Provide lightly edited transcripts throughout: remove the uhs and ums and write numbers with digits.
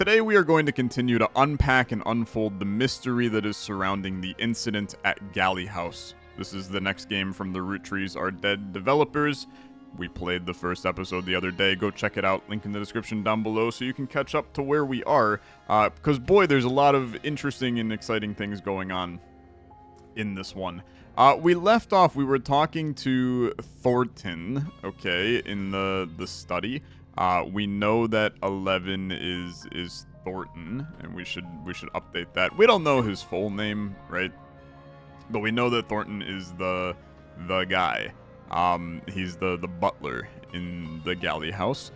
Today we are going to continue to unpack and unfold the mystery that is surrounding the incident at Galley House. This is the next game from the Roottrees Are Dead developers. We played the first episode the other day. Go check it out. Link in the description down below so you can catch up to where we are. Because boy, there's a lot of interesting and exciting things going on in this one. We left off, we were talking to Thornton, okay, in the study. We know that 11 is Thornton, and we should update that. We don't know his full name, right? But we know that Thornton is the guy. He's the butler in the Galley House.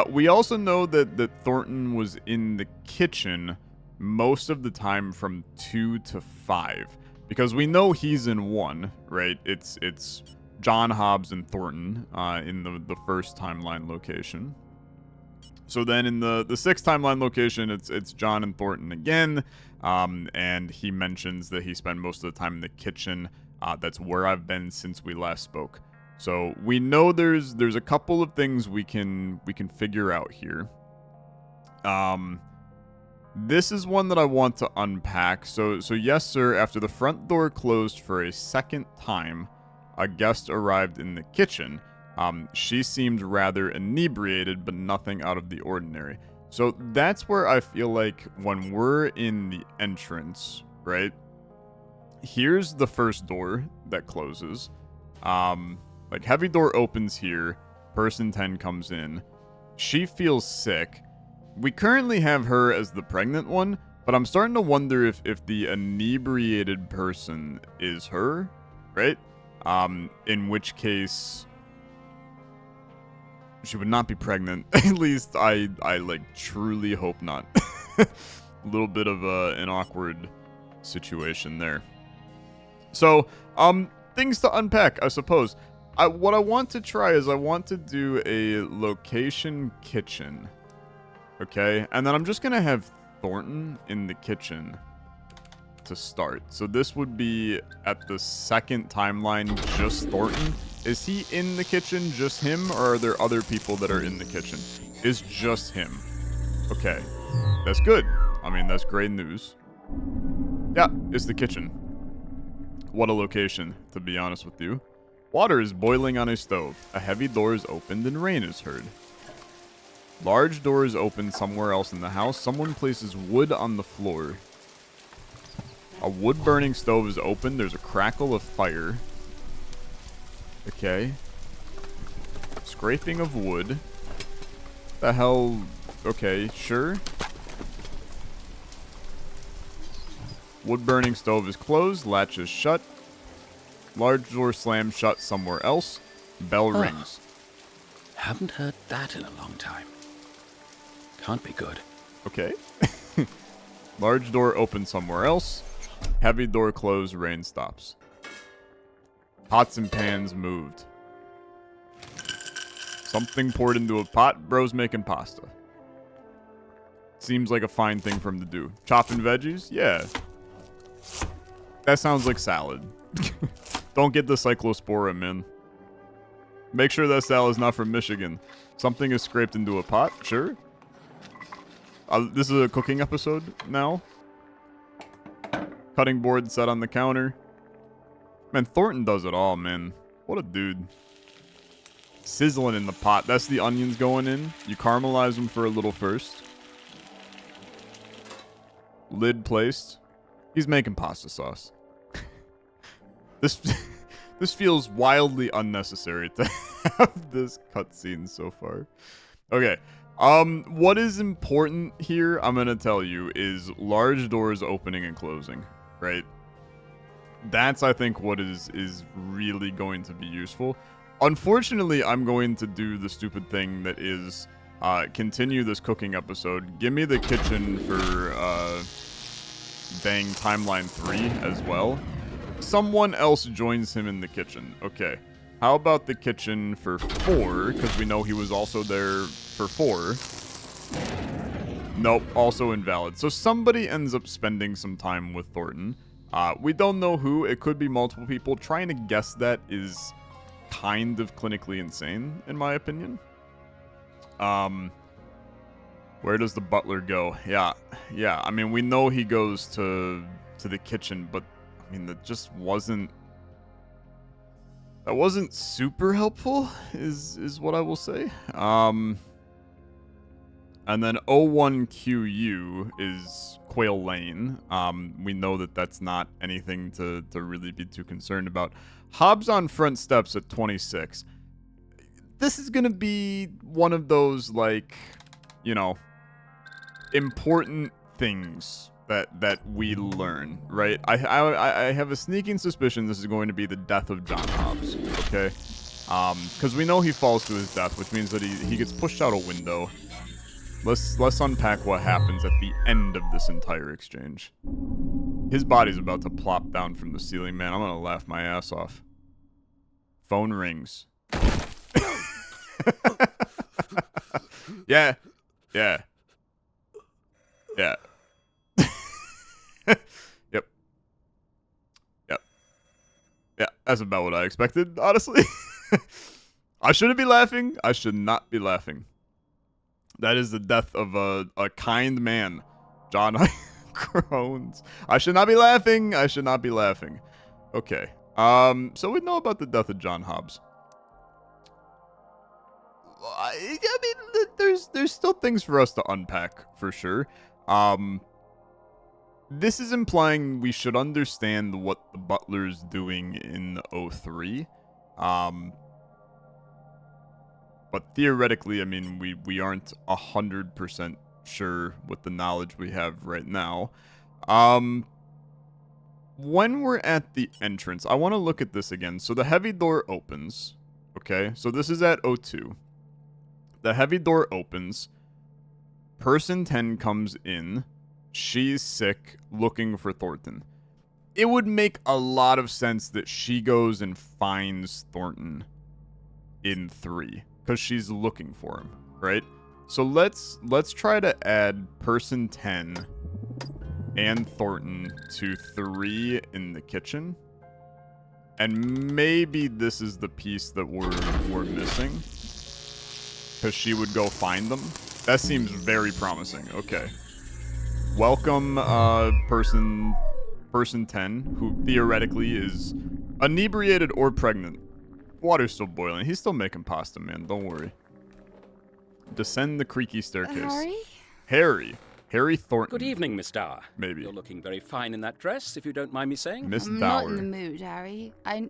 We also know that Thornton was in the kitchen most of the time from 2 to 5. Because we know he's in 1, right? It's John, Hobbs, and Thornton in the first timeline location. So then in the 6th timeline location, it's John and Thornton again. And he mentions that he spent most of the time in the kitchen. That's where I've been since we last spoke. So we know there's a couple of things we can figure out here. This is one that I want to unpack. So yes, sir, after the front door closed for a second time, a guest arrived in the kitchen. She seemed rather inebriated, but nothing out of the ordinary. So that's where I feel like when we're in the entrance, right? Here's the first door that closes. Like heavy door opens here. Person 10 comes in. She feels sick. We currently have her as the pregnant one, but I'm starting to wonder if the inebriated person is her, right? In which case she would not be pregnant. At least I like truly hope not. A little bit of an awkward situation there. So, things to unpack, I suppose. What I want to try is I want to do a location kitchen. Okay, and then I'm just going to have Thornton in the kitchen to start. So this would be at the second timeline, just Thornton. Is he in the kitchen, just him, or are there other people that are in the kitchen? It's just him. Okay, that's good. I mean, that's great news. Yeah, it's the kitchen. What a location, to be honest with you. Water is boiling on a stove. A heavy door is opened and rain is heard. Large door is open somewhere else in the house. Someone places wood on the floor. A wood-burning stove is open. There's a crackle of fire. Okay. Scraping of wood. The hell? Okay, sure. Wood-burning stove is closed. Latch is shut. Large door slammed shut somewhere else. Bell rings. Haven't heard that in a long time. Can't be good. Okay. Large door open somewhere else. Heavy door closed. Rain stops. Pots and pans moved. Something poured into a pot. Bro's making pasta. Seems like a fine thing for him to do. Chopping veggies? Yeah. That sounds like salad. Don't get the cyclospora, man. Make sure that salad's not from Michigan. Something is scraped into a pot? Sure. This is a cooking episode now. Cutting board set on the counter. Man, Thornton does it all, man. What a dude. Sizzling in the pot. That's the onions going in. You caramelize them for a little first. Lid placed. He's making pasta sauce. This feels wildly unnecessary to have this cutscene so far. Okay. What is important here, I'm gonna tell you, is large doors opening and closing, right? That's, I think, what is really going to be useful. Unfortunately, I'm going to do the stupid thing that is continue this cooking episode. Give me the kitchen for dang timeline 3 as well. Someone else joins him in the kitchen. Okay. How about the kitchen for 4? Because we know he was also there for 4. Nope, also invalid. So somebody ends up spending some time with Thornton. We don't know who. It could be multiple people. Trying to guess that is kind of clinically insane, in my opinion. What Where does the butler go? Yeah. I mean, we know he goes to the kitchen, but I mean, that just wasn't. That wasn't super helpful, is what I will say. And then O1QU is Quail Lane. We know that that's not anything to really be too concerned about. Hobbs on front steps at 26. This is gonna be one of those, like, you know, important things that we learn, right? I have a sneaking suspicion this is going to be the death of John Hobbs, okay? Because we know he falls to his death, which means that he gets pushed out a window. Let's unpack what happens at the end of this entire exchange. His body's about to plop down from the ceiling, man. I'm gonna laugh my ass off. Phone rings. Yeah. Yeah, that's about what I expected, honestly. I shouldn't be laughing. I should not be laughing. That is the death of a kind man, John Crones. I should not be laughing. Okay. So we know about the death of John Hobbs. I mean, there's still things for us to unpack, for sure. This is implying we should understand what the butler's doing in 03. But theoretically, I mean, we aren't 100% sure with the knowledge we have right now. When we're at the entrance, I want to look at this again. So the heavy door opens. Okay, so this is at 02. The heavy door opens. Person 10 comes in. She's sick, looking for Thornton. It would make a lot of sense that she goes and finds Thornton in 3, because she's looking for him, right? So let's try to add person 10 and Thornton to 3 in the kitchen. And maybe this is the piece that we're missing, because she would go find them. That seems very promising. Okay. Welcome, person 10, who theoretically is inebriated or pregnant. Water's still boiling. He's still making pasta, man. Don't worry. Descend the creaky staircase. Harry Thornton. Good evening, Miss Dauer. Maybe. You're looking very fine in that dress, if you don't mind me saying. Miss I'm Dauer. not in the mood, Harry. I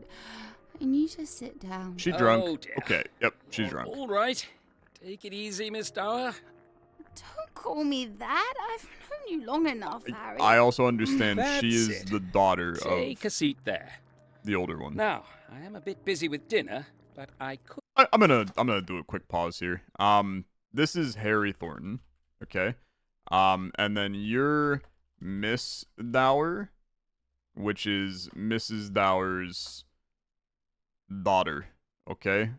need to sit down. She drunk? Oh, dear. Okay, yep, she's drunk. All right. Take it easy, Miss Dauer. Don't call me that. I've known you long enough, Harry. I also understand That's she is it. the daughter Take a seat there. the older one. Now, I am a bit busy with dinner, but I could... I'm gonna do a quick pause here. This is Harry Thornton, okay? And then you're Miss Dauer, which is Mrs. Dauer's daughter, okay?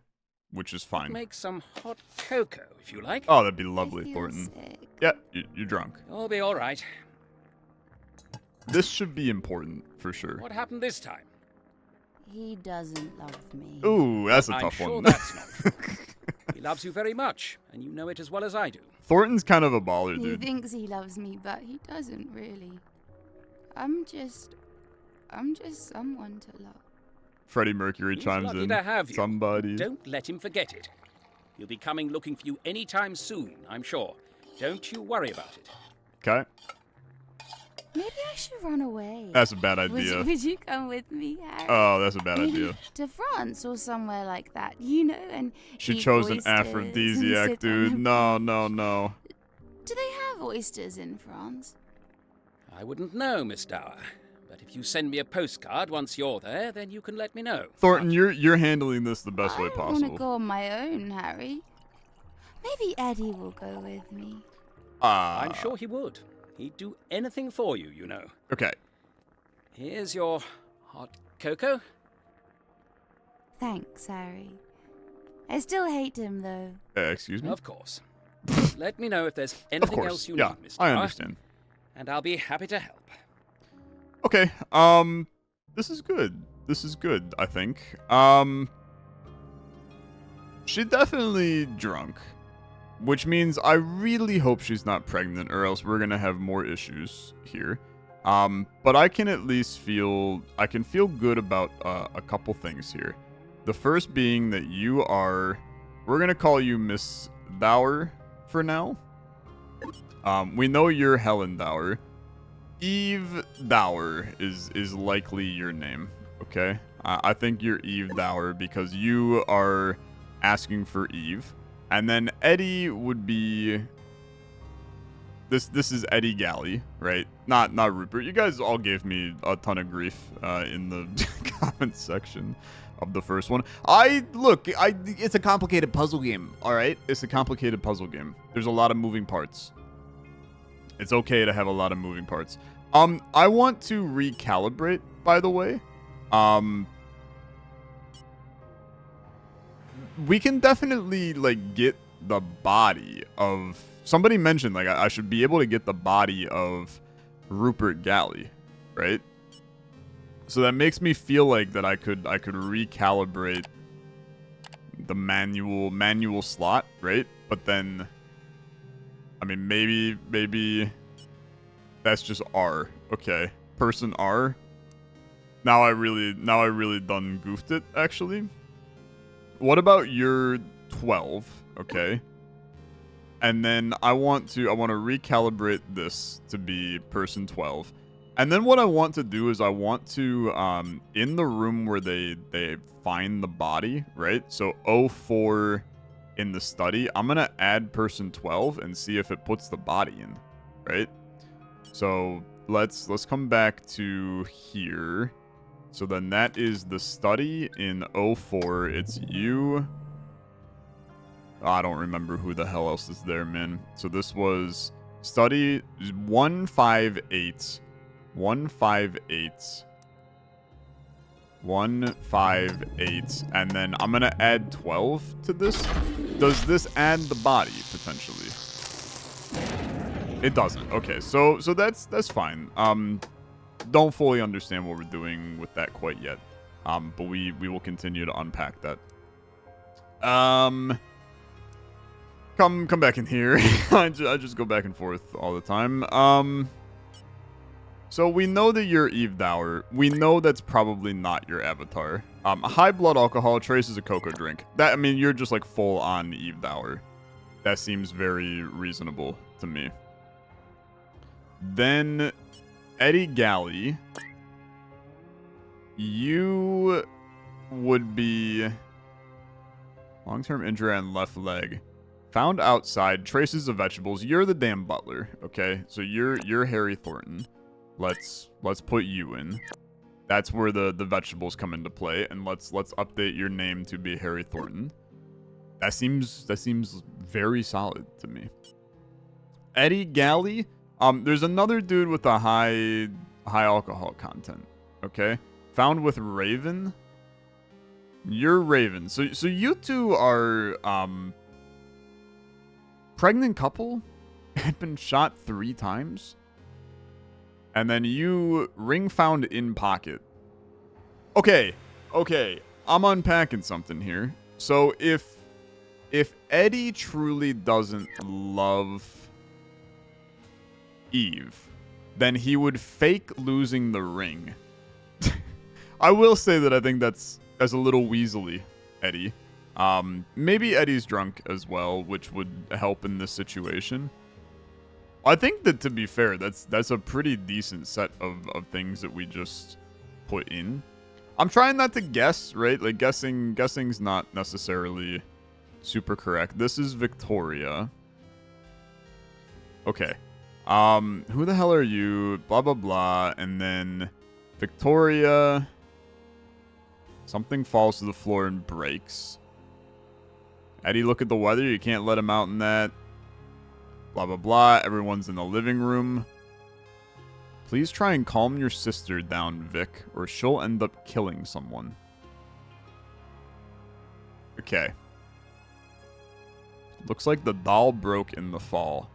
Which is fine. Make some hot cocoa, if you like. Oh, that'd be I lovely, feel Thornton. sick. Yeah, you're drunk. You'll be all right. This should be important, for sure. What happened this time? He doesn't love me. Ooh, that's a I'm tough sure one. that's not. He loves you very much, and you know it as well as I do. Thornton's kind of a baller, He dude. thinks he loves me, but he doesn't really. I'm just someone to love. Freddie Mercury He's chimes lucky in. to have you. Somebody. Don't let him forget it. He'll be coming looking for you anytime soon, I'm sure. Don't you worry about it. Okay. Maybe I should run away. That's a bad idea. Would you come with me, Harry? Oh, that's a bad Maybe idea. to France or somewhere like that, you know, and She eat chose an oysters and aphrodisiac, sit dude. on No. Do they have oysters in France? I wouldn't know, Miss Dauer. But if you send me a postcard once you're there, then you can let me know. Thornton, you're handling this the best way I want possible. to go on my own, Harry. Maybe Eddie will go with me. I'm sure he would. He'd do anything for you, you know. Okay. Here's your hot cocoa. Thanks, Harry. I still hate him, though. Excuse me? Of course. Let me know if there's Of anything course. else you Yeah, need, Miss I Dauer, understand. and I'll be happy to help. Okay. This is good. This is good, I think. She definitely drunk. which means I really hope she's not pregnant, or else we're gonna have more issues here. But I can at least feel good about a couple things here. The first being that we're gonna call you Miss Dauer for now. We know you're Helen Dauer. Eve Dauer is likely your name, okay? I think you're Eve Dauer because you are asking for Eve. And then Eddie would be... This is Eddie Galley, right? Not Rupert. You guys all gave me a ton of grief in the comments section of the first one. It's a complicated puzzle game, all right? It's a complicated puzzle game. There's a lot of moving parts. It's okay to have a lot of moving parts. I want to recalibrate, by the way. We can definitely, like, get the body of... Somebody mentioned, like, I should be able to get the body of Rupert Galley, right? So that makes me feel like that I could recalibrate the manual slot, right? But then, I mean, maybe that's just R. Okay, person R. Now I really done goofed it, actually. What about your 12? Okay. And then I want to recalibrate this to be person 12. And then what I want to do is I want to, in the room where they find the body, right? So 04 in the study, I'm going to add person 12 and see if it puts the body in, right? So let's come back to here. So then that is the study in 04. It's you. I don't remember who the hell else is there, man. So this was study 158. 158. 158. And then I'm going to add 12 to this. Does this add the body, potentially? It doesn't. Okay, so that's fine. Don't fully understand what we're doing with that quite yet. But we will continue to unpack that. Come back in here. I just go back and forth all the time. So we know that you're Eve Dauer. We know that's probably not your avatar. High blood alcohol traces a cocoa drink. That, I mean, you're just like full on Eve Dauer. That seems very reasonable to me. Then Eddie Galley, you would be long-term injury on left leg. Found outside, traces of vegetables. You're the damn butler, okay? So you're Harry Thornton. Let's put you in. That's where the vegetables come into play, and let's update your name to be Harry Thornton. That seems very solid to me. Eddie Galley, there's another dude with a high alcohol content, okay? Found with Raven. You're Raven. So you two are pregnant couple, had been shot 3 times. And then you ring found in pocket. Okay. I'm unpacking something here. So if Eddie truly doesn't love Eve, then he would fake losing the ring. I will say that I think that's a little weaselly, Eddie. Maybe Eddie's drunk as well, which would help in this situation. I think that, to be fair, that's a pretty decent set of things that we just put in. I'm trying not to guess, right? Like, guessing's not necessarily super correct. This is Victoria. Okay. Who the hell are you? Blah, blah, blah. And then Victoria. Something falls to the floor and breaks. Eddie, look at the weather. You can't let him out in that. Blah, blah, blah. Everyone's in the living room. Please try and calm your sister down, Vic, or she'll end up killing someone. Okay. Looks like the doll broke in the fall.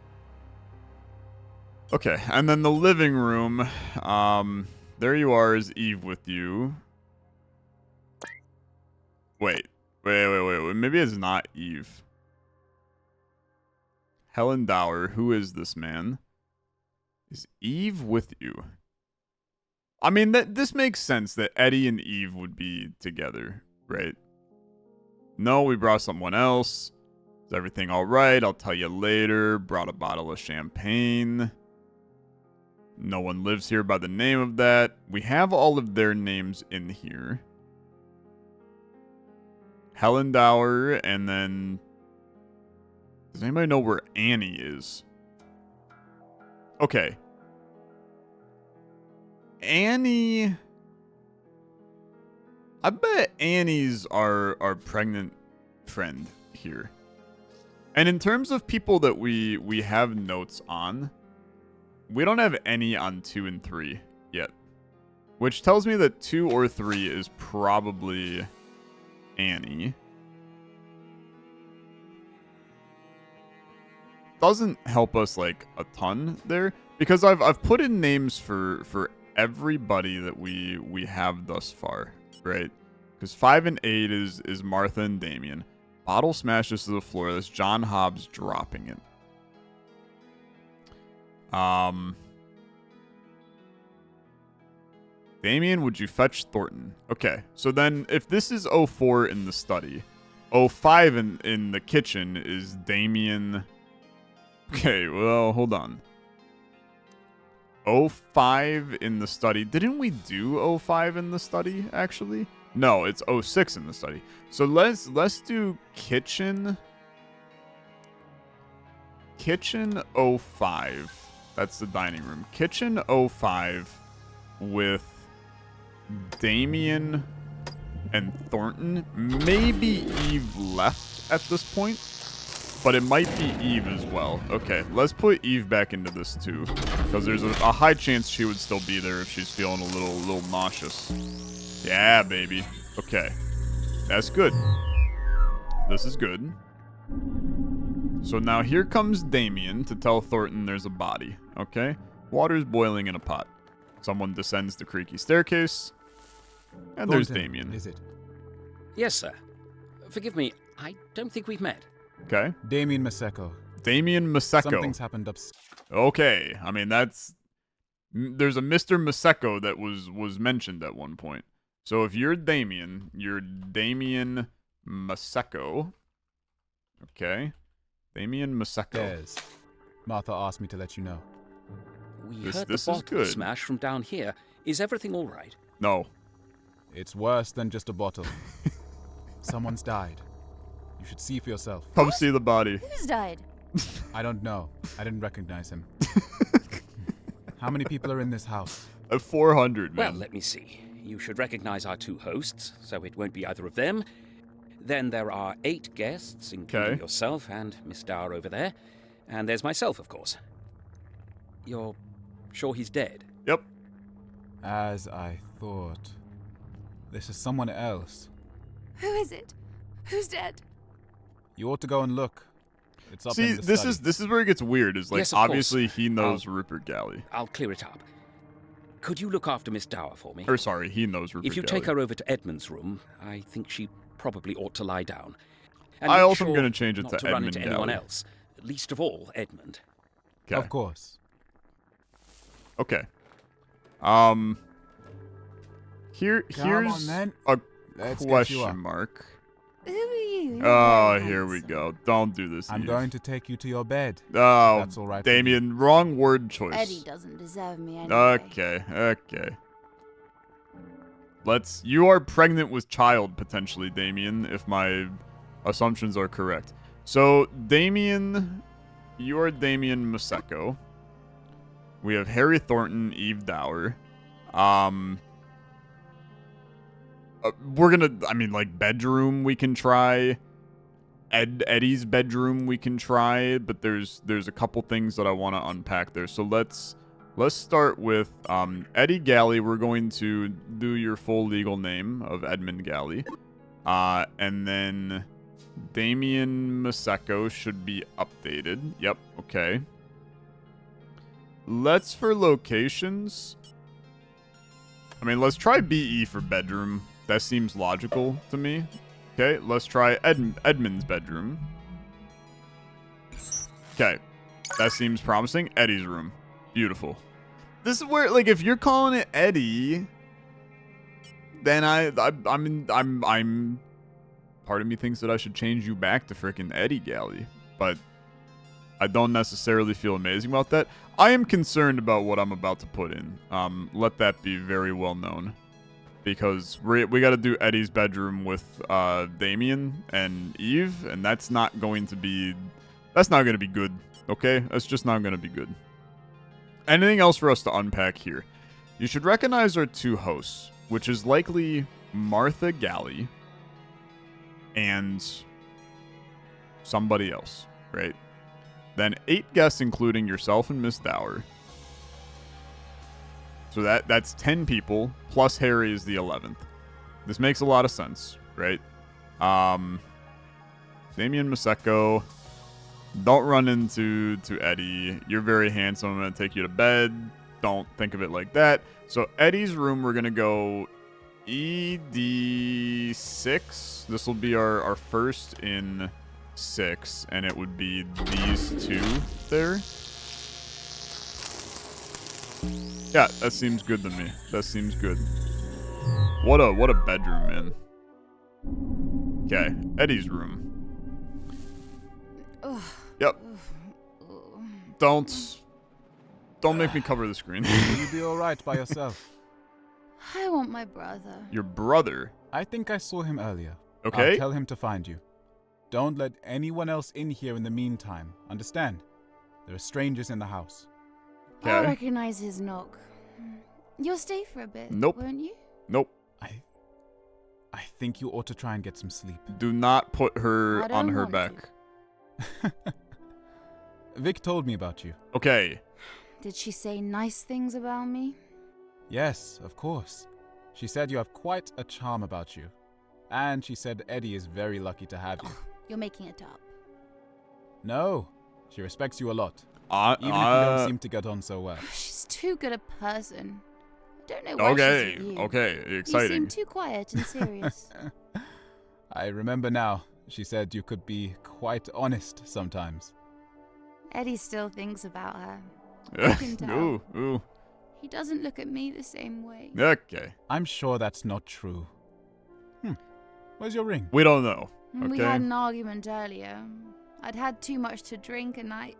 Okay, and then the living room. There you are, is Eve with you. Wait. Maybe it's not Eve. Helen Dauer. Who is this man? Is Eve with you? I mean, this makes sense that Eddie and Eve would be together, right? No, we brought someone else. Is everything all right? I'll tell you later. Brought a bottle of champagne. No one lives here by the name of that. We have all of their names in here. Helen Dauer, and then... Does anybody know where Annie is? Okay. Annie... I bet Annie's our pregnant friend here. And in terms of people that we have notes on, we don't have any on 2 and 3 yet. Which tells me that 2 or 3 is probably Annie. Doesn't help us like a ton there, because I've put in names for everybody that we have thus far, right? Because 5 and 8 is Martha and Damien. Bottle smashes to the floor. That's John Hobbs dropping it. Damien, would you fetch Thornton? Okay, so then if this is 04 in the study, 05 in the kitchen is Damien. Okay, well, hold on. 05 in the study. Didn't we do 05 in the study, actually? No, it's 06 in the study. So let's do kitchen. Kitchen 05. That's the dining room. Kitchen 05 with Damien and Thornton. Maybe Eve left at this point, but it might be Eve as well. Okay, let's put Eve back into this too, because there's a high chance she would still be there if she's feeling a little nauseous. Yeah, baby. Okay, that's good. This is good. So now here comes Damien to tell Thornton there's a body. Okay, water's boiling in a pot. Someone descends the creaky staircase, and there's Damien. Is it? Yes, sir. Forgive me, I don't think we've met. Okay. Damien Maseko. Damien Maseko. Something's happened Okay, I mean there's a Mr. Maseko that was mentioned at one point. So if you're Damien Maseko. Okay. Damien Maseko. Des. Martha asked me to let you know. We This heard the is bottle good. smash from down here. Is everything all right? No. It's worse than just a bottle. Someone's died. You should see for yourself. Come see the body. Who's died? I don't know. I didn't recognize him. How many people are in this house? 400, Well, man. let me see. You should recognize our 2 hosts, so it won't be either of them. Then there are 8 guests, including Okay. yourself and Miss Dauer over there. And there's myself, of course. You're sure he's dead? Yep. As I thought. This is someone else. Who is it? Who's dead? You ought to go and look. It's up See, in the this study. is where it gets weird. Is like Yes, of course. obviously he knows Rupert Galley. I'll clear it up. Could you look after Miss Dauer for me? Or sorry, he knows Rupert If you Galley. take her over to Edmund's room, I think she probably ought to lie down. And I make also am sure gonna change it not to to run Edmund into anyone Galley. else. Least of all, Edmund. Okay. Of course. Okay. Here's on, then. a Let's get you question up. mark. Who are you? You're Oh, very here we handsome. go. Don't do this. I'm Eve. going to take you to your bed. Oh, That's all right with you. Damien, wrong word choice. Eddie doesn't deserve me anyway. Okay. You are pregnant with child, potentially, Damien, if my assumptions are correct. So, Damien, you are Damien Maseko. We have Harry Thornton, Eve Dauer. We're gonna, bedroom we can try. Eddie's bedroom we can try, but there's a couple things that I want to unpack there. So let's start with Eddie Galley. We're going to do your full legal name of Edmund Galley. And then Damien Maseko should be updated. Yep, okay. For locations. Let's try BE for bedroom. That seems logical to me. Okay, let's try Edmund's bedroom. Okay. That seems promising. Eddie's room. Beautiful. This is where, like, if you're calling it Eddie, then I'm part of me thinks that I should change you back to frickin' Eddie Galley, but I don't necessarily feel amazing about that. I am concerned about what I'm about to put in. Let that be very well known, because we got to do Eddie's bedroom with Damien and Eve, and that's not going to be good. Okay, that's just not going to be good. Anything else for us to unpack here? You should recognize our 2 hosts, which is likely Martha Galley and somebody else, right? Then 8 guests, including yourself and Miss Dauer. So that's 10 people, plus Harry is the 11th. This makes a lot of sense, right? Damien Maseko. Don't run into Eddie. You're very handsome. I'm going to take you to bed. Don't think of it like that. So Eddie's room, we're going to go ED6. This will be our first in 6, and it would be these 2 there. Yeah, that seems good to me. That seems good. What a bedroom, man. Okay, Eddie's room. Yep. Don't make me cover the screen. Will you be alright by yourself? I want my brother. Your brother? I think I saw him earlier. Okay. I'll tell him to find you. Don't let anyone else in here in the meantime. Understand? There are strangers in the house. Okay. I recognize his knock. You'll stay for a bit, Nope. won't you? Nope. I think you ought to try and get some sleep. Do not put her I don't on her want back. Vic told me about you. Okay. Did she say nice things about me? Yes, of course. She said you have quite a charm about you. And she said Eddie is very lucky to have you. You're making it up. No, she respects you a lot. Even if you don't seem to get on so well. She's too good a person. I don't know why Okay. she's with you. Okay. Exciting. You seem too quiet and serious. I remember now. She said you could be quite honest sometimes. Eddie still thinks about her. I can tell. Ooh. He doesn't look at me the same way. Okay. I'm sure that's not true. Where's your ring? We don't know. We Okay. had an argument earlier. I'd had too much to drink and I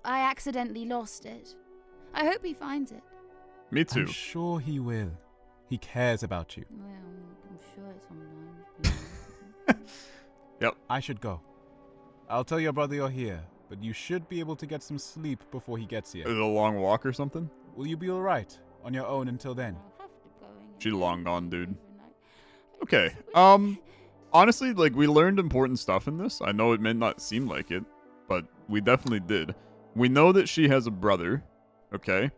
accidentally lost it. I hope he finds it. Me too. I'm sure he will. He cares about you. Well, I'm sure sometimes. Yep. I should go. I'll tell your brother you're here, but you should be able to get some sleep before he gets here. Is it a long walk or something? Will you be alright on your own until then? She's long gone, dude. Okay. Honestly, like, we learned important stuff in this. I know it may not seem like it, but we definitely did. We know that she has a brother, okay?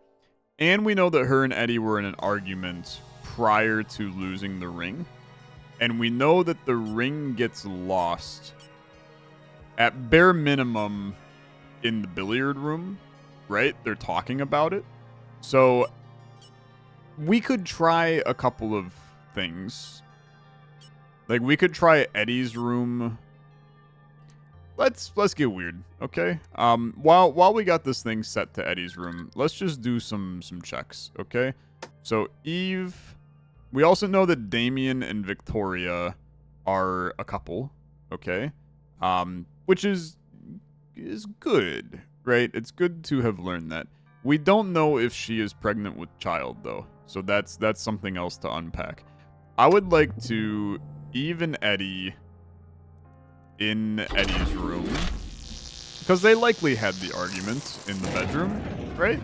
And we know that her and Eddie were in an argument prior to losing the ring. And we know that the ring gets lost at bare minimum in the billiard room, right? They're talking about it. So we could try a couple of things. Like, we could try Eddie's room. Let's get weird, okay? While we got this thing set to Eddie's room, let's just do some checks, okay? So Eve, we also know that Damien and Victoria are a couple, okay? Which is good, right? It's good to have learned that. We don't know if she is pregnant with child though, so that's something else to unpack. I would like to Eve and Eddie in Eddie's room, because they likely had the argument in the bedroom, right?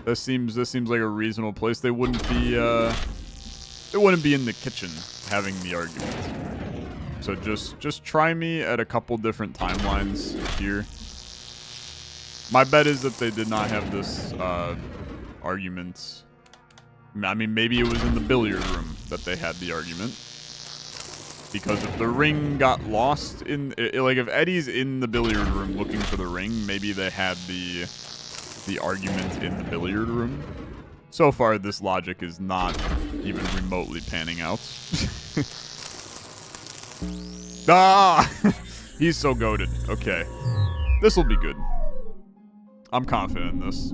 This seems like a reasonable place. They wouldn't be in the kitchen having the argument. So just try me at a couple different timelines here. My bet is that they did not have this argument. I mean, maybe it was in the billiard room that they had the argument. Because if the ring got lost like if Eddie's in the billiard room looking for the ring, maybe they had the argument in the billiard room. So far, this logic is not even remotely panning out. Ah! He's so goated. Okay. This will be good. I'm confident in this.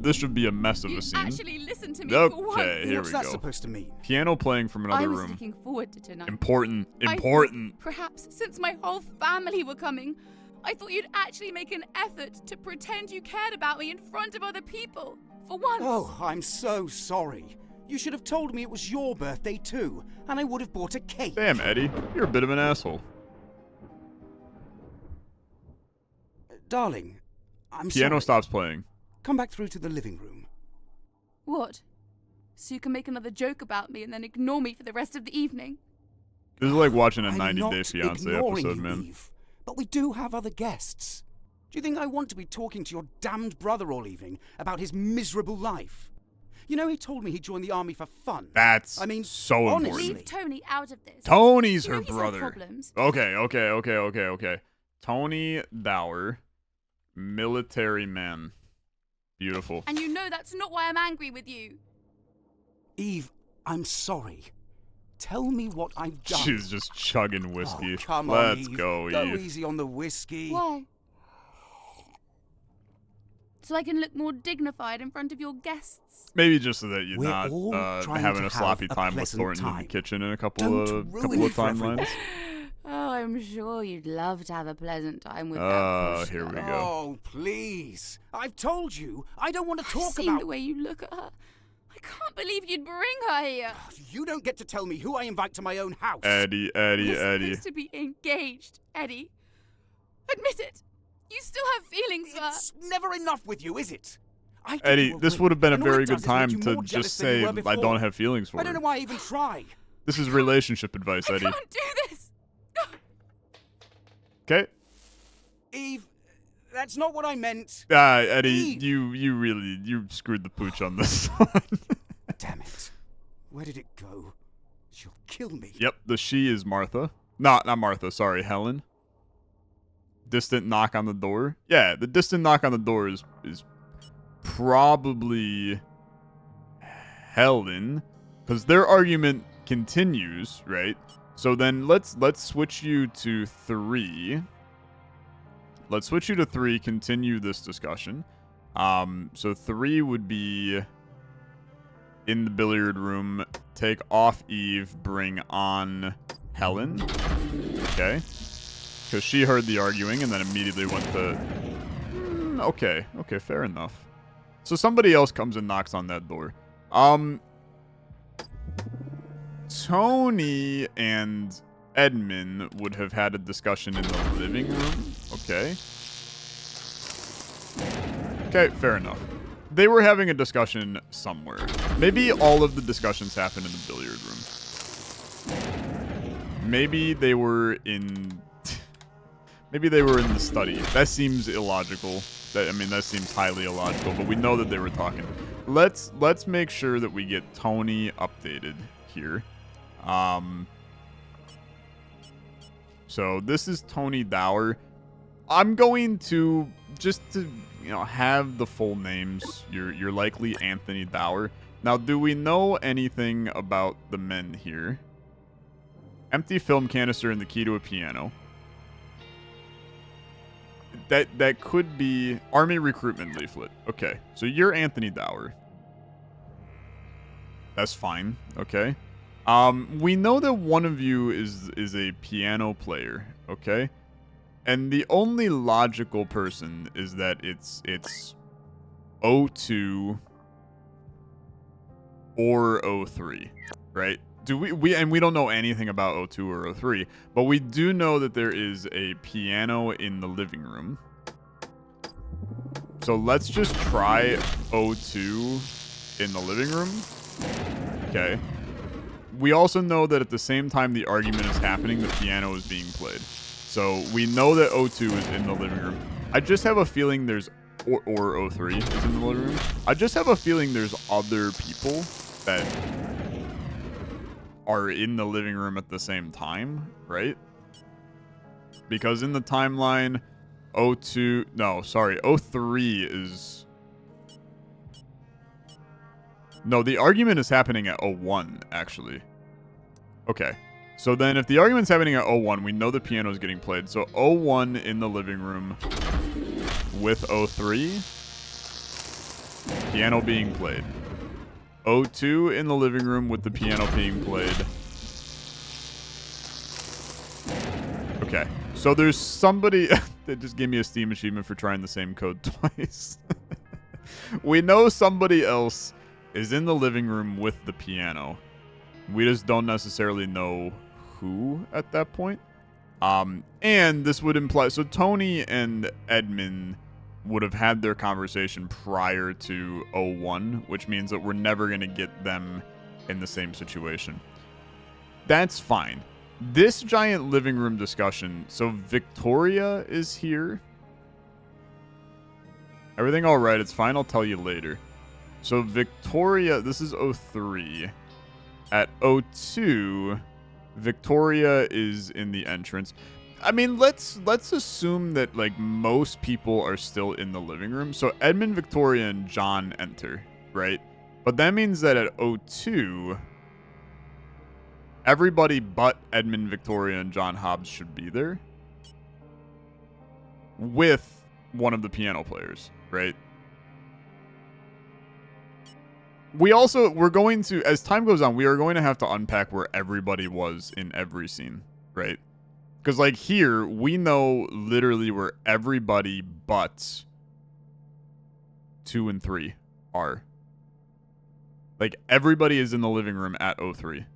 This should be a mess of a scene. Actually listen to me for once. Okay, here What's we that go. supposed to mean? Piano playing from I another was room. looking forward to tonight. Important. I Important. thought perhaps since my whole family were coming, I thought you'd actually make an effort to pretend you cared about me in front of other people. For once. Oh, I'm so sorry. You should have told me it was your birthday too, and I would have bought a cake. Damn, Eddie. You're a bit of an asshole. Darling, I'm Piano sorry. stops playing. Come back through to the living room. What? So you can make another joke about me and then ignore me for the rest of the evening? This is like watching a I'm 90 not Day Fiancé ignoring episode, you, man. Eve, but we do have other guests. Do you think I want to be talking to your damned brother all evening about his miserable life? You know, he told me he joined the army for fun. That's I mean, so honestly. important. Leave Tony out of this. Tony's You know her he's had brother. problems. Okay. Tony Dauer, military man. Beautiful. And you know that's not why I'm angry with you. Eve, I'm sorry. Tell me what I've done. She's just chugging whiskey. Oh, come on, Let's Eve. go, Eve. easy on the whiskey. Why? So I can look more dignified in front of your guests. Maybe just so that you're We're not all trying having to a sloppy have a time with pleasant Thornton in the time. kitchen in a Don't couple ruin of it for everyone. timelines. Oh, I'm sure you'd love to have a pleasant time with that Oh, push here we girl. go. Oh, please. I've told you, I don't want to I've talk seen about... the way you look at her. I can't believe you'd bring her here. You don't get to tell me who I invite to my own house. Eddie. We're supposed to be engaged, Eddie. Admit it. You still have feelings for her. It's never enough with you, is it? I give Eddie, you a this ring, would have been a and all very it good does is make time you to more just jealous than say you were I before. don't have feelings for I don't know her. why I even try. This is relationship advice, I Eddie. can't do this. Okay. Eve, that's not what I meant. Eddie, Eve. you screwed the pooch on this one. Damn it. Where did it go? She'll kill me. Yep, the she is Martha. Not Martha, sorry, Helen. Distant knock on the door. Yeah, the distant knock on the door is probably Helen, because their argument continues, right? So then let's switch you to 3. Let's switch you to 3, continue this discussion. So 3 would be in the billiard room, take off Eve, bring on Helen. Okay. Because she heard the arguing and then immediately went to... Okay, fair enough. So somebody else comes and knocks on that door. Tony and Edmund would have had a discussion in the living room. Okay. Okay, fair enough. They were having a discussion somewhere. Maybe all of the discussions happened in the billiard room. Maybe they were in... Maybe they were in the study. That seems illogical. That seems highly illogical, but we know that they were talking. Let's make sure that we get Tony updated here. So this is Tony Dauer. I'm going to just to have the full names. You're likely Anthony Dauer. Now, do we know anything about the men here? Empty film canister and the key to a piano. That could be Army recruitment leaflet. Okay, so you're Anthony Dauer. That's fine. Okay. We know that one of you is a piano player. Okay, and the only logical person is that it's O2 or O3, right? We don't know anything about O2 or O3, but we do know that there is a piano in the living room. So let's just try O2 in the living room. Okay. We also know that at the same time the argument is happening, the piano is being played. So we know that O2 is in the living room. I just have a feeling there's... Or O3 is in the living room. I just have a feeling there's other people that are in the living room at the same time, right? Because in the timeline, O3 is... No, the argument is happening at O1, actually. Okay. So then if the argument's happening at 01, we know the piano's getting played. So 01 in the living room with 03. Piano being played. 02 in the living room with the piano being played. Okay. So there's somebody that just gave me a Steam achievement for trying the same code twice. We know somebody else is in the living room with the piano. We just don't necessarily know who at that point. And this would imply, so Tony and Edmund would have had their conversation prior to 01, which means that we're never going to get them in the same situation. That's fine. This giant living room discussion, so Victoria is here. Everything all right, it's fine, I'll tell you later. So Victoria, this is 03. At 02, Victoria is in the entrance. I mean, let's assume that like most people are still in the living room. So Edmund, Victoria, and John enter, right? But that means that at 02, everybody but Edmund, Victoria, and John Hobbs should be there with one of the piano players, right? We're going to, as time goes on, we are going to have to unpack where everybody was in every scene, right? Because, like, here, we know literally where everybody but 2 and 3 are. Like, everybody is in the living room at 03.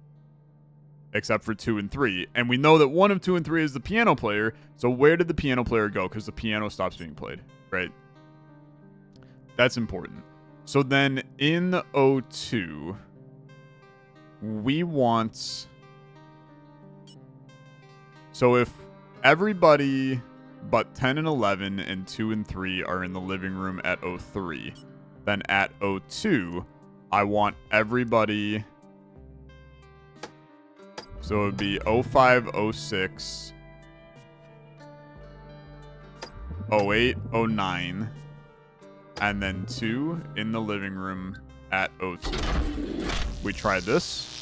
Except for 2 and 3. And we know that one of 2 and 3 is the piano player. So where did the piano player go? Because the piano stops being played, right? That's important. So then in 02, we want... So if everybody but 10 and 11 and 2 and 3 are in the living room at 03, then at 02, I want everybody... So it would be 05, 06, 08, 09, and then 2 in the living room at 02. We try this.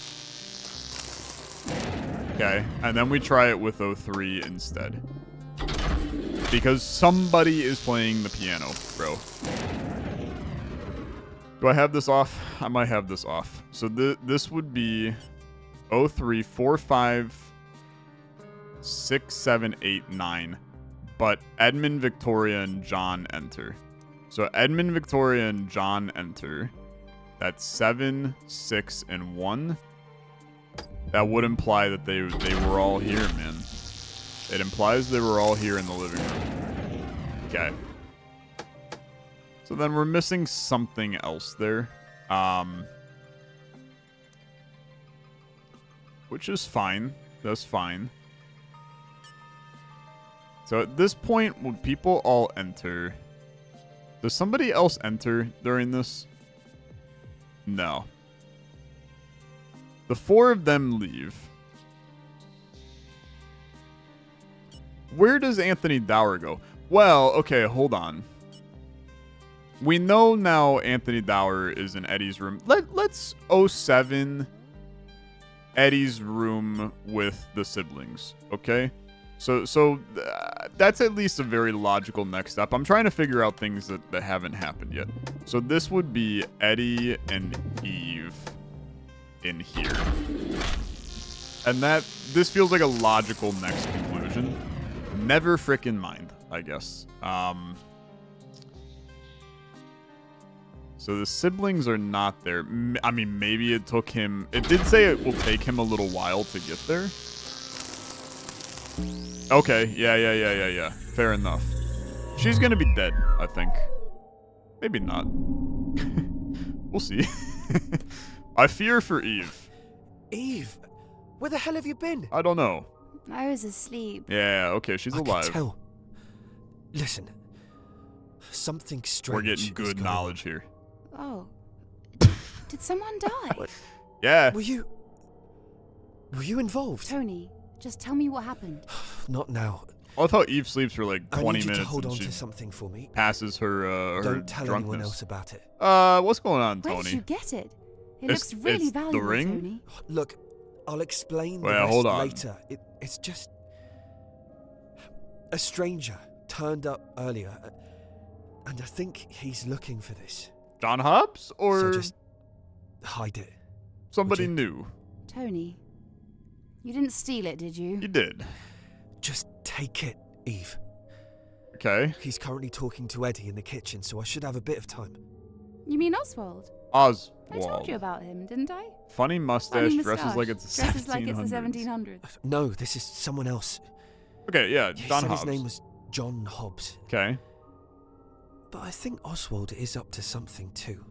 Okay, and then we try it with 03 instead. Because somebody is playing the piano, bro. Do I have this off? I might have this off. So this would be 03, 4, 5, 6, 7, 8, 9. But Edmund, Victoria, and John enter. So Edmund, Victoria, and John enter. That's 7, 6, and 1. That would imply that they were all here, man. It implies they were all here in the living room. Okay. So then we're missing something else there. Which is fine. That's fine. So at this point, when people all enter... Does somebody else enter during this? No. The 4 of them leave. Where does Anthony Dauer go? Well, okay, hold on. We know now Anthony Dauer is in Eddie's room. Let's 07 Eddie's room with the siblings, okay? So that's at least a very logical next step. I'm trying to figure out things that haven't happened yet. So this would be Eddie and Eve in here. And this feels like a logical next conclusion. Never frickin' mind, I guess. So the siblings are not there. I mean, maybe it took him... It did say it will take him a little while to get there. Okay, yeah. Fair enough. She's gonna be dead, I think. Maybe not. We'll see. I fear for Eve. Eve, where the hell have you been? I don't know. I was asleep. Yeah, okay, she's alive. I can tell. Listen, something strange. We're getting good knowledge here. Oh. Did someone die? What? Yeah. Were you involved? Tony, just tell me what happened. Not now. I thought Eve sleeps for like 20 I need you minutes to hold and on she to something for me. passes her Don't tell drunkenness. anyone else about it. What's going on, Where Tony? did you get it? It It's- looks really it's the valuable, ring? Tony. Look, I'll explain the Well, rest hold on. later. It's just... A stranger turned up earlier, and I think he's looking for this. John Hobbs or So just hide it. somebody would you? new? Tony, you didn't steal it, did you? You did. Just take it, Eve. Okay. He's currently talking to Eddie in the kitchen, so I should have a bit of time. You mean Oswald? Oswald. I told you about him, didn't I? Funny mustache, Funny dresses like it's the 1700s. Dresses like it's the 1700s. No, this is someone else. Okay, yeah, He John said Hobbs. his name was John Hobbs. Okay. But I think Oswald is up to something too.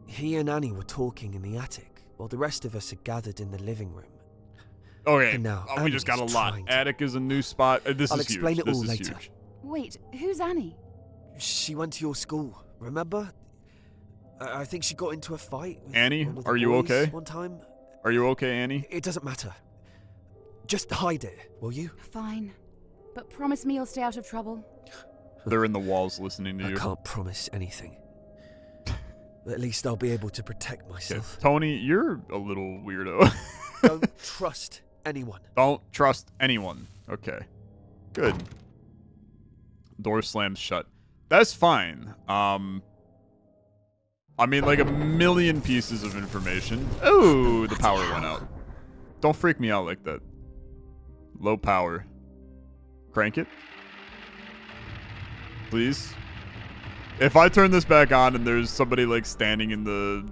He and Annie were talking in the attic, while the rest of us are gathered in the living room. Okay. And now We just got a Annie's lot. trying to- Attic is a new spot. This I'll is explain huge. it all This is later. huge. Wait, who's Annie? She went to your school, remember? I think she got into a fight with Annie, one of the are you boys okay? One time. Are you okay, Annie? It doesn't matter. Just hide it, will you? Fine. But promise me you'll stay out of trouble. They're in the walls listening to I you. can't promise anything. At least I'll be able to protect Okay. myself. Tony, you're a little weirdo. Don't trust anyone. Don't trust anyone. Okay. Good. Door slams shut. That's fine. I mean, like a million pieces of information. Oh, the power went out. Don't freak me out like that. Low power. Crank it. Please. If I turn this back on and there's somebody like standing in the...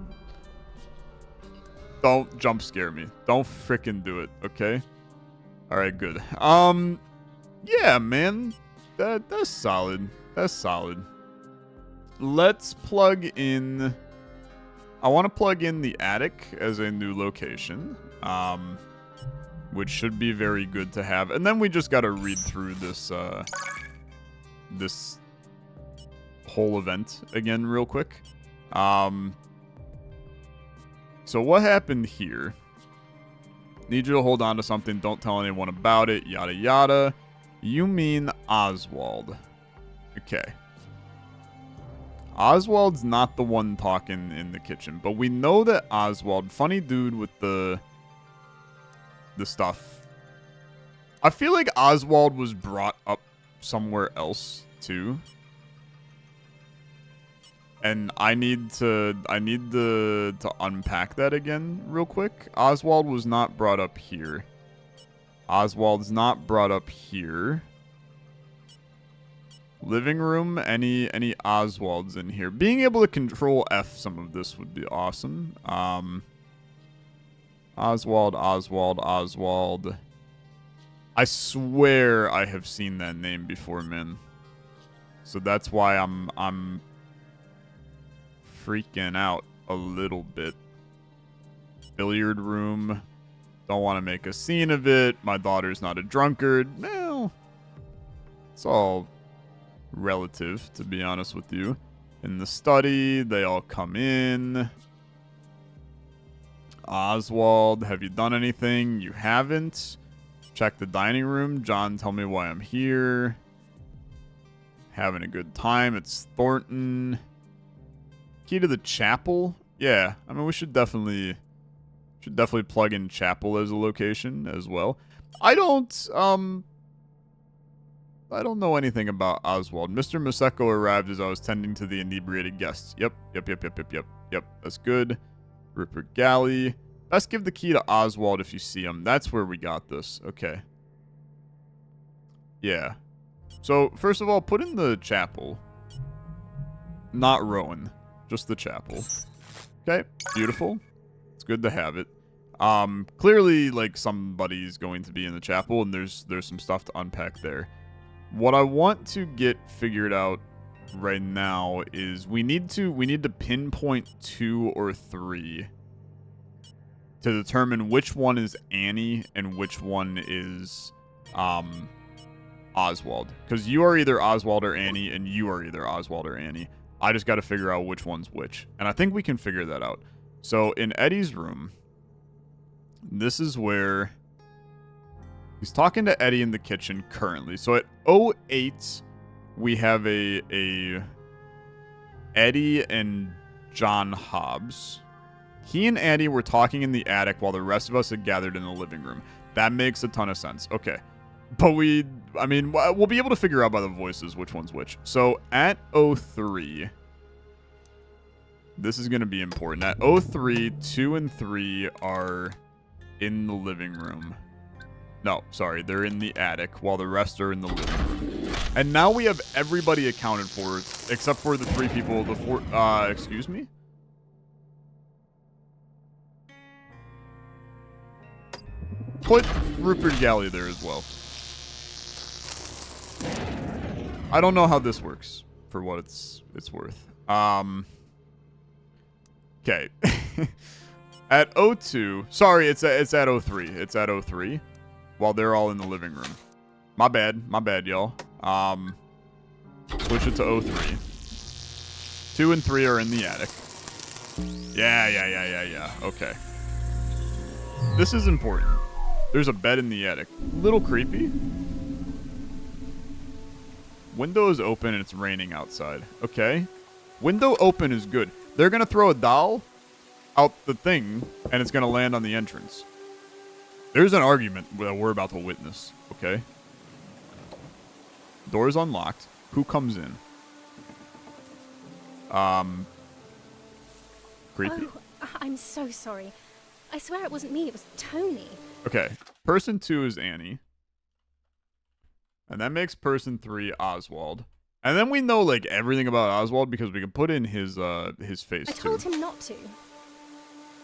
Don't jump scare me. Don't frickin' do it, okay? Alright, good. Yeah, man. That's solid. That's solid. Let's plug in... I want to plug in the attic as a new location. Which should be very good to have. And then we just got to read through this, this whole event again real quick. So what happened here? Need you to hold on to something. Don't tell anyone about it. Yada yada. You mean Oswald. Okay. Oswald's not the one talking in the kitchen, but we know that Oswald, funny dude with the stuff. I feel like Oswald was brought up somewhere else too. And I need to unpack that again real quick. Oswald was not brought up here. Oswald's not brought up here. Living room, any Oswalds in here? Being able to control F some of this would be awesome. Oswald. I swear I have seen that name before, man. So that's why I'm freaking out a little bit. Billiard room. Don't want to make a scene of it. My daughter's not a drunkard. No. It's all relative, to be honest with you. In the study, they all come in. Oswald, have you done anything? You haven't. Check the dining room. John, tell me why I'm here. Having a good time. It's Thornton. Key to the chapel? Yeah, I mean, we should definitely plug in chapel as a location as well. I don't know anything about Oswald. Mr. Maseko arrived as I was tending to the inebriated guests. Yep. That's good. Rupert Galley. Best give the key to Oswald if you see him. That's where we got this. Okay. Yeah. So, first of all, put in the chapel. Not Rowan. Just the chapel. Okay. Beautiful. It's good to have it. Clearly, like, somebody's going to be in the chapel, and there's some stuff to unpack there. What I want to get figured out right now is we need to pinpoint 2 or 3 to determine which one is Annie and which one is Oswald. Because you are either Oswald or Annie, and you are either Oswald or Annie. I just got to figure out which one's which. And I think we can figure that out. So in Eddie's room, this is where he's talking to Eddie in the kitchen currently. So at 08, we have a Eddie and John Hobbs. He and Annie were talking in the attic while the rest of us had gathered in the living room. That makes a ton of sense. Okay. But we'll be able to figure out by the voices which one's which. So at 03, this is going to be important. At 03, 2 and 3 are in the living room. No, sorry, they're in the attic while the rest are in the living room. And now we have everybody accounted for except for the 3 people, the 4, excuse me? Put Rupert Galley there as well. I don't know how this works for what it's worth. Okay. At 02, sorry, it's at 03. It's at 03 while they're all in the living room. My bad, y'all. Switch it to 03. 2 and 3 are in the attic. Yeah. Okay. This is important. There's a bed in the attic. Little creepy. Window is open and it's raining outside. Okay. Window open is good. They're going to throw a doll out the thing and it's going to land on the entrance. There's an argument that we're about to witness. Okay. Door is unlocked. Who comes in? Creepy. Oh, I'm so sorry. I swear it wasn't me. It was Tony. Okay. Person 2 is Annie. And that makes person 3 Oswald. And then we know like everything about Oswald because we can put in his face I too. told him not to.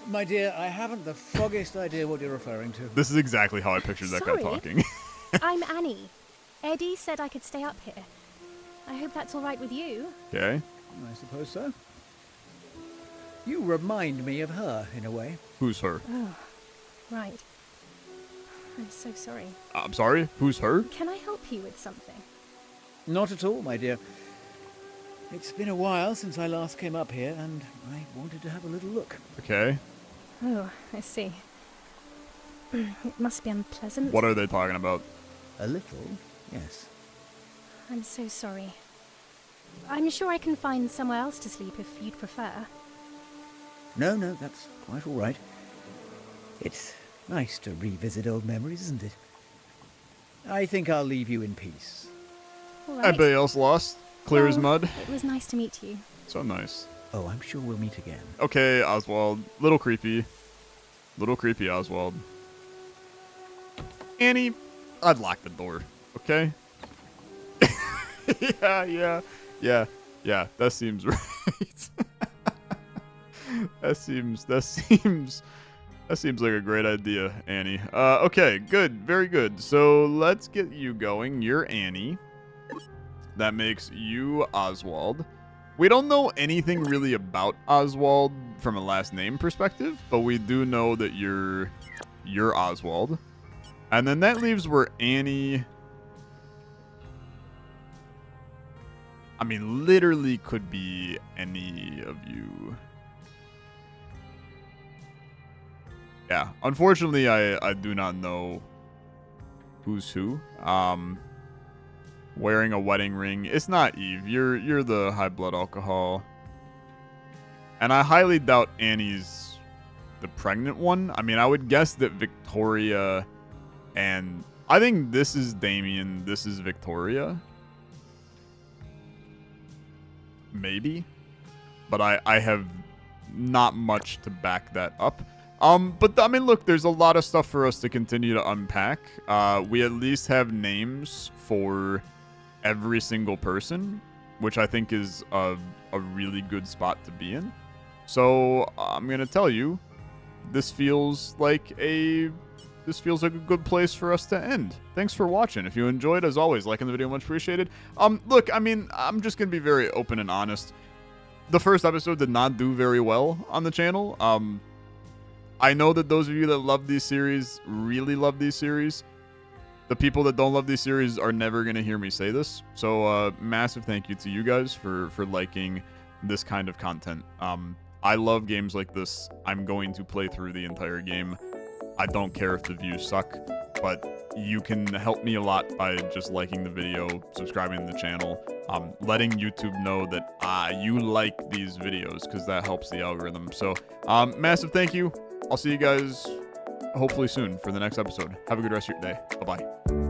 My dear, I haven't the foggiest idea what you're referring to. This is exactly how I pictured that guy Sorry. talking. I'm Annie. Eddie said I could stay up here. I hope that's all right with you. Okay. I suppose so. You remind me of her, in a way. Who's her? Oh, right. I'm so sorry. I'm sorry? Who's her? Can I help you with something? Not at all, my dear. It's been a while since I last came up here, and I wanted to have a little look. Okay. Oh, I see. It must be unpleasant. What are they talking about? A little, yes. I'm so sorry. I'm sure I can find somewhere else to sleep if you'd prefer. No, that's quite all right. It's nice to revisit old memories, isn't it? I think I'll leave you in peace. All right. Everybody else lost? Clear as Well, mud? It was nice to meet you. So nice. Oh, I'm sure we'll meet again. Okay, Oswald. Little creepy. Little creepy, Oswald. Annie, I'd lock the door. Okay? Yeah. That seems right. That seems like a great idea, Annie. Okay, good. Very good. So let's get you going. You're Annie. That makes you Oswald. We don't know anything really about Oswald from a last name perspective, but we do know that you're Oswald. And then that leaves where Annie, I mean, literally could be any of you. Yeah, unfortunately, I do not know who's who. Wearing a wedding ring. It's not Eve. You're the high blood alcohol. And I highly doubt Annie's the pregnant one. I mean, I would guess that Victoria and I think this is Damien, this is Victoria. Maybe. But I have not much to back that up. But I mean, look, there's a lot of stuff for us to continue to unpack. We at least have names for every single person, which I think is a really good spot to be in. So I'm gonna tell you, this feels like a good place for us to end. Thanks for watching. If you enjoyed, as always, liking the video, much appreciated. Look, I mean, I'm just gonna be very open and honest. The first episode did not do very well on the channel. I know that those of you that love these series really love these series. The people that don't love these series are never going to hear me say this. So massive thank you to you guys for liking this kind of content. I love games like this. I'm going to play through the entire game. I don't care if the views suck. but you can help me a lot by just liking the video, subscribing to the channel, letting YouTube know that you like these videos, because that helps the algorithm. So massive thank you. I'll see you guys hopefully soon for the next episode. Have a good rest of your day. Bye-bye.